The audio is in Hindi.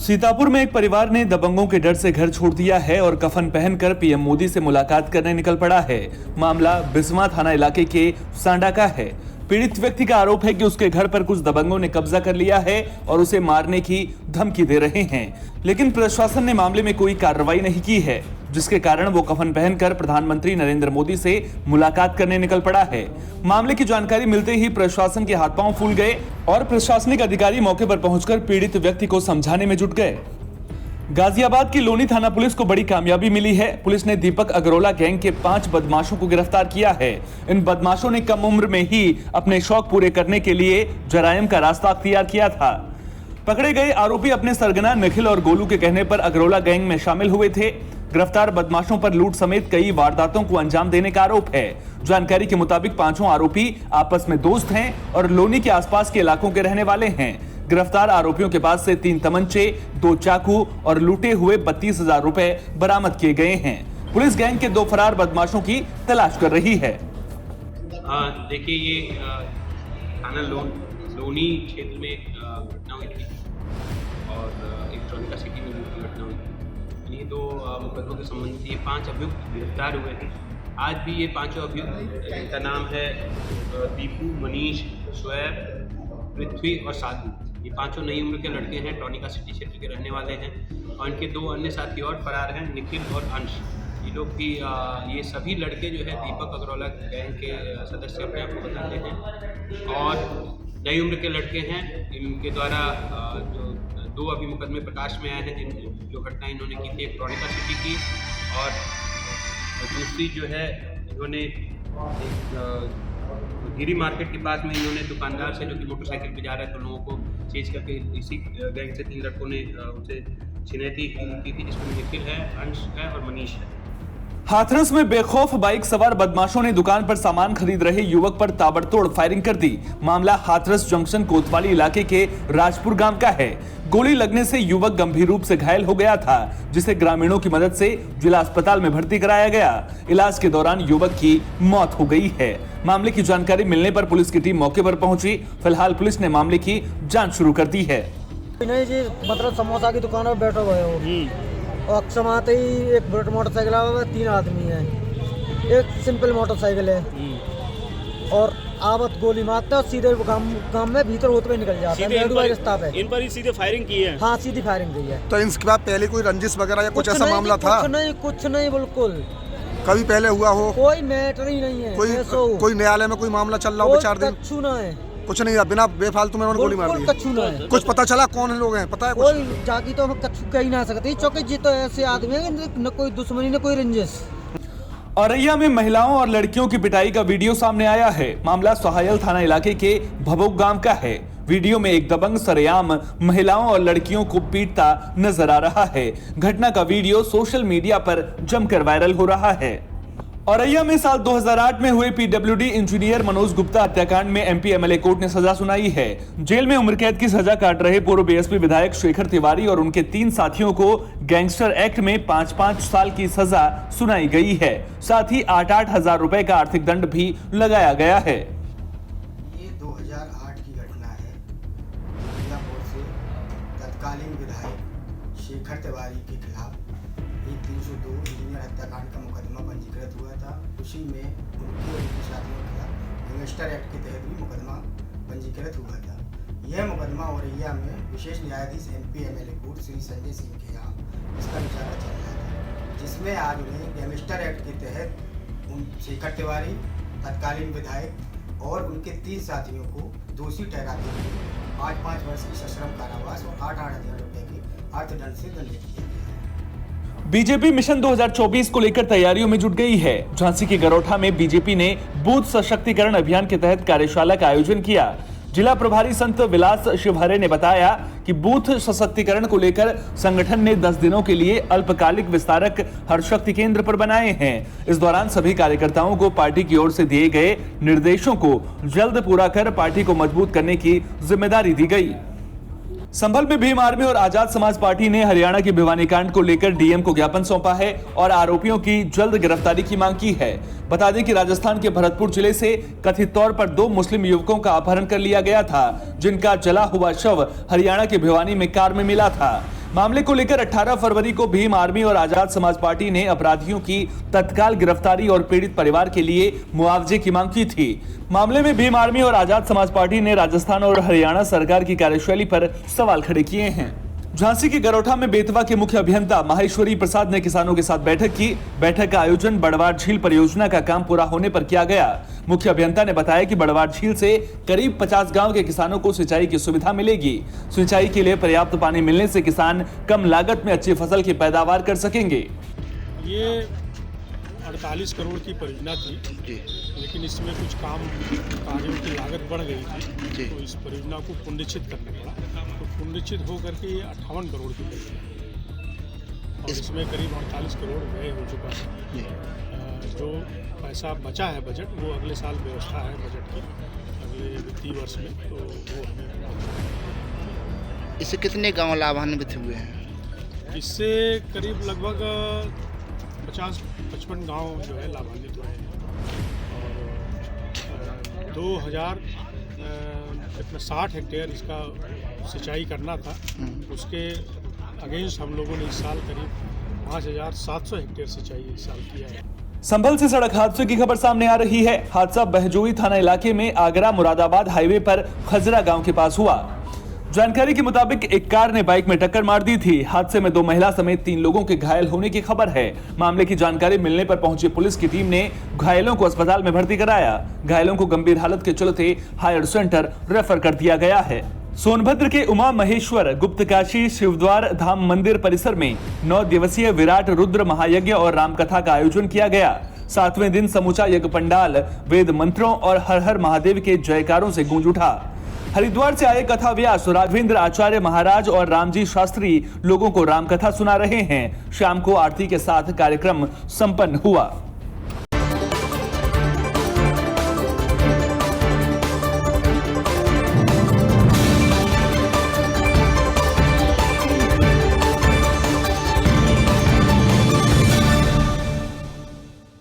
सीतापुर में एक परिवार ने दबंगों के डर से घर छोड़ दिया है और कफन पहनकर पीएम मोदी से मुलाकात करने निकल पड़ा है। मामला बिस्वा थाना इलाके के सांडा का है। पीड़ित व्यक्ति का आरोप है कि उसके घर पर कुछ दबंगों ने कब्जा कर लिया है और उसे मारने की धमकी दे रहे हैं, लेकिन प्रशासन ने मामले में कोई कार्रवाई नहीं की है, जिसके कारण वो कफन पहनकर प्रधानमंत्री नरेंद्र मोदी से मुलाकात करने निकल पड़ा है। मामले की जानकारी मिलते ही प्रशासन के हाथ पांव फूल गए और प्रशासनिक अधिकारी मौके पर पहुंचकर पीड़ित व्यक्ति को समझाने में जुट गए। गाजियाबाद की लोनी थाना पुलिस को बड़ी कामयाबी मिली है। पुलिस ने दीपक अग्रोला गैंग के 5 बदमाशों को गिरफ्तार किया है। इन बदमाशों ने कम उम्र में ही अपने शौक पूरे करने के लिए जराइम का रास्ता अख्तियार किया था। पकड़े गए आरोपी अपने सरगना निखिल और गोलू के कहने पर अग्रोला गैंग में शामिल हुए थे। गिरफ्तार बदमाशों पर लूट समेत कई वारदातों को अंजाम देने का आरोप है। जानकारी के मुताबिक पांचों आरोपी आपस में दोस्त हैं और लोनी के आसपास के इलाकों के रहने वाले हैं। गिरफ्तार आरोपियों के पास से 3 तमंचे, 2 चाकू और लूटे हुए 32,000 रुपए बरामद किए गए हैं। पुलिस गैंग के 2 फरार बदमाशों की तलाश कर रही है। देखिए, ये थाना लोनी क्षेत्र में एक घटना हुई थी और एक टोनिका सिटी में दूसरी घटना हुई थी। ये 2 मुकदमों के संबंधित ये 5 अभियुक्त गिरफ्तार हुए थे। आज भी ये 5 अभियुक्त, इनका नाम है दीपू, मनीष, शोएब, पृथ्वी और साधु। ये 5 नई उम्र के लड़के हैं, टोनिका सिटी क्षेत्र के रहने वाले हैं और इनके 2 अन्य साथी और फरार हैं, निखिल और अंश। ये लोग भी ये सभी लड़के जो है दीपक अग्रोला गैंग के सदस्य अपने आप को बताते हैं और नई उम्र के लड़के हैं। इनके द्वारा जो 2 अभी मुकदमे प्रकाश में आए हैं, जो घटना इन्होंने की थी, एक टोनिका सिटी की और दूसरी जो है इन्होंने एक गिरी मार्केट के पास में इन्होंने दुकानदार से, जो कि मोटरसाइकिल पे जा रहे थे, लोगों को चेज करके इसी गैंग से 3 लड़कों ने उनसे छिनैती की थी, जिसमें निखिल है, अंश है और मनीष है। हाथरस में बेखौफ बाइक सवार बदमाशों ने दुकान पर सामान खरीद रहे युवक पर ताबड़तोड़ फायरिंग कर दी। मामला हाथरस जंक्शन कोतवाली इलाके के राजपुर गांव का है। गोली लगने से युवक गंभीर रूप से घायल हो गया था, जिसे ग्रामीणों की मदद से जिला अस्पताल में भर्ती कराया गया। इलाज के दौरान युवक की मौत हो गई है। मामले की जानकारी मिलने पर पुलिस की टीम मौके पर पहुंची। फिलहाल पुलिस ने मामले की जाँच शुरू कर दी है। नहीं जी, मतलब समोसा की दुकान पर बैठे हुए हो और समाते ही एक बुलेट मोटरसाइकिल आवा, 3 आदमी हैं, एक सिंपल मोटरसाइकिल है और आवत गोली मारते और सीधे काम में भीतर होते हुए निकल जाते हैं। इन पर ही सीधे फायरिंग की है? हाँ, सीधी फायरिंग की है। तो इनके बाद पहले कोई रंजिश वगैरह या कुछ ऐसा मामला था? कुछ नहीं, बिल्कुल कभी पहले हुआ हो? कोई मैटर ही नहीं है। कोई न्यायालय में कोई मामला चल रहा हो 4 दिन? कुछ नहीं, बिना बेफालतू में उन्होंने गोली मार दी। कछु ना है। कुछ पता चला कौन लोग हैं? पता है कुछ? कोई जाकी तो हम कछु कह ना सकते, चौके जी तो ऐसे आदमी है, न कोई दुश्मनी न कोई रंजिश। औरैया में महिलाओं और लड़कियों की पिटाई का वीडियो सामने आया है। मामला सोहायल थाना इलाके के भभोग गांव का है। वीडियो में एक दबंग सरेआम महिलाओं और लड़कियों को पीटता नजर आ रहा है। घटना का वीडियो सोशल मीडिया पर जमकर वायरल हो रहा है। औरैया में साल 2008 में हुए पीडब्ल्यूडी इंजीनियर मनोज गुप्ता हत्याकांड में एमपी एमएलए कोर्ट ने सजा सुनाई है। जेल में उम्र कैद की सजा काट रहे पूर्व बीएसपी विधायक शेखर तिवारी और उनके 3 साथियों को गैंगस्टर एक्ट में 5-5 साल की सजा सुनाई गई है। साथ ही 8-8 हजार रुपए का आर्थिक दंड भी लगाया गया है। ये 2008 की घटना है। मिर्जापुर से तत्कालीन विधायक शेखर तिवारी के खिलाफ 302 इंजीनियर हत्याकांड का मुकदमा पंजीकृत हुआ था। उसी में उनके साथियों के खिलाफ गैंगस्टर एक्ट के तहत भी मुकदमा पंजीकृत हुआ था। यह मुकदमा औरैया में विशेष न्यायाधीश MP MLA court Shri Sanjay Singh के यहाँ इसका विचार चल रहा था, जिसमें आज उन्हें गैंगस्टर एक्ट के तहत शेखर तिवारी, तत्कालीन विधायक और उनके 3 साथियों को दोषी ठहराते हुए 5-5 वर्ष की सश्रम कारावास और 8-8 हजार रुपये के अर्थदंड से दंडित किया गया। बीजेपी मिशन 2024 को लेकर तैयारियों में जुट गई है। झांसी के गरोठा में बीजेपी ने बूथ सशक्तिकरण अभियान के तहत कार्यशाला का आयोजन किया। जिला प्रभारी संत विलास शिवहरे ने बताया कि बूथ सशक्तिकरण को लेकर संगठन ने 10 दिनों के लिए अल्पकालिक विस्तारक हरशक्ति केंद्र पर बनाए हैं। इस दौरान सभी कार्यकर्ताओं को पार्टी की ओर से दिए गए निर्देशों को जल्द पूरा कर पार्टी को मजबूत करने की जिम्मेदारी दी गई। संभल में भीम आर्मी और आजाद समाज पार्टी ने हरियाणा की भिवानी कांड को लेकर डीएम को ज्ञापन सौंपा है और आरोपियों की जल्द गिरफ्तारी की मांग की है। बता दें कि राजस्थान के भरतपुर जिले से कथित तौर पर 2 मुस्लिम युवकों का अपहरण कर लिया गया था, जिनका जला हुआ शव हरियाणा के भिवानी में कार में मिला था। मामले को लेकर 18 फरवरी को भीम आर्मी और आजाद समाज पार्टी ने अपराधियों की तत्काल गिरफ्तारी और पीड़ित परिवार के लिए मुआवजे की मांग की थी। मामले में भीम आर्मी और आजाद समाज पार्टी ने राजस्थान और हरियाणा सरकार की कार्यशैली पर सवाल खड़े किए हैं। झांसी के गरोठा में बेतवा के मुख्य अभियंता माहेश्वरी प्रसाद ने किसानों के साथ बैठक की। बैठक का आयोजन बड़वाड़ झील परियोजना का काम पूरा होने पर किया गया। मुख्य अभियंता ने बताया कि बड़वाड़ झील से करीब 50 गांव के किसानों को सिंचाई की सुविधा मिलेगी। सिंचाई के लिए पर्याप्त पानी मिलने से किसान कम लागत में अच्छी फसल की पैदावार कर सकेंगे। ये 48 करोड़ की परियोजना थी, लेकिन इसमें कुछ कार्यों की लागत बढ़ गई थी, तो इस परियोजना को पुनरीक्षित करना पड़ा। तो पुनरीक्षित होकर के 58 करोड़ की परियोजना, और इसमें करीब 48 करोड़ व्यय हो चुका है। जो पैसा बचा है बजट, वो अगले साल व्यवस्था है बजट की, अगले वित्तीय वर्ष में, तो वो हमें। इससे कितने गांव लाभान्वित हुए हैं? इससे करीब लगभग 50-55 गांव जो है लाभान्वित हुए हैं, और 2060 हेक्टेयर इसका सिंचाई करना था। उसके अगेंस्ट हम लोगों ने इस साल करीब 5700 हेक्टेयर सिंचाई इस साल किया है। संभल से सड़क हादसे की खबर सामने आ रही है। हादसा बहजोई थाना इलाके में आगरा मुरादाबाद हाईवे पर खजरा गांव के पास हुआ। जानकारी के मुताबिक एक कार ने बाइक में टक्कर मार दी थी। हादसे में 2 महिला समेत 3 लोगों के घायल होने की खबर है। मामले की जानकारी मिलने पर पहुंची पुलिस की टीम ने घायलों को अस्पताल में भर्ती कराया। घायलों को गंभीर हालत के चलते हायर सेंटर रेफर कर दिया गया है। सोनभद्र के उमा महेश्वर गुप्तकाशी शिवद्वार धाम मंदिर परिसर में 9 दिवसीय विराट रुद्र महायज्ञ और रामकथा का आयोजन किया गया। 7वें दिन समूचा यज्ञ पंडाल वेद मंत्रों और हर हर महादेव के जयकारों से गूंज उठा। हरिद्वार से आए कथा व्यास राघवेंद्र आचार्य महाराज और रामजी शास्त्री लोगों को रामकथा सुना रहे हैं। शाम को आरती के साथ कार्यक्रम संपन्न हुआ।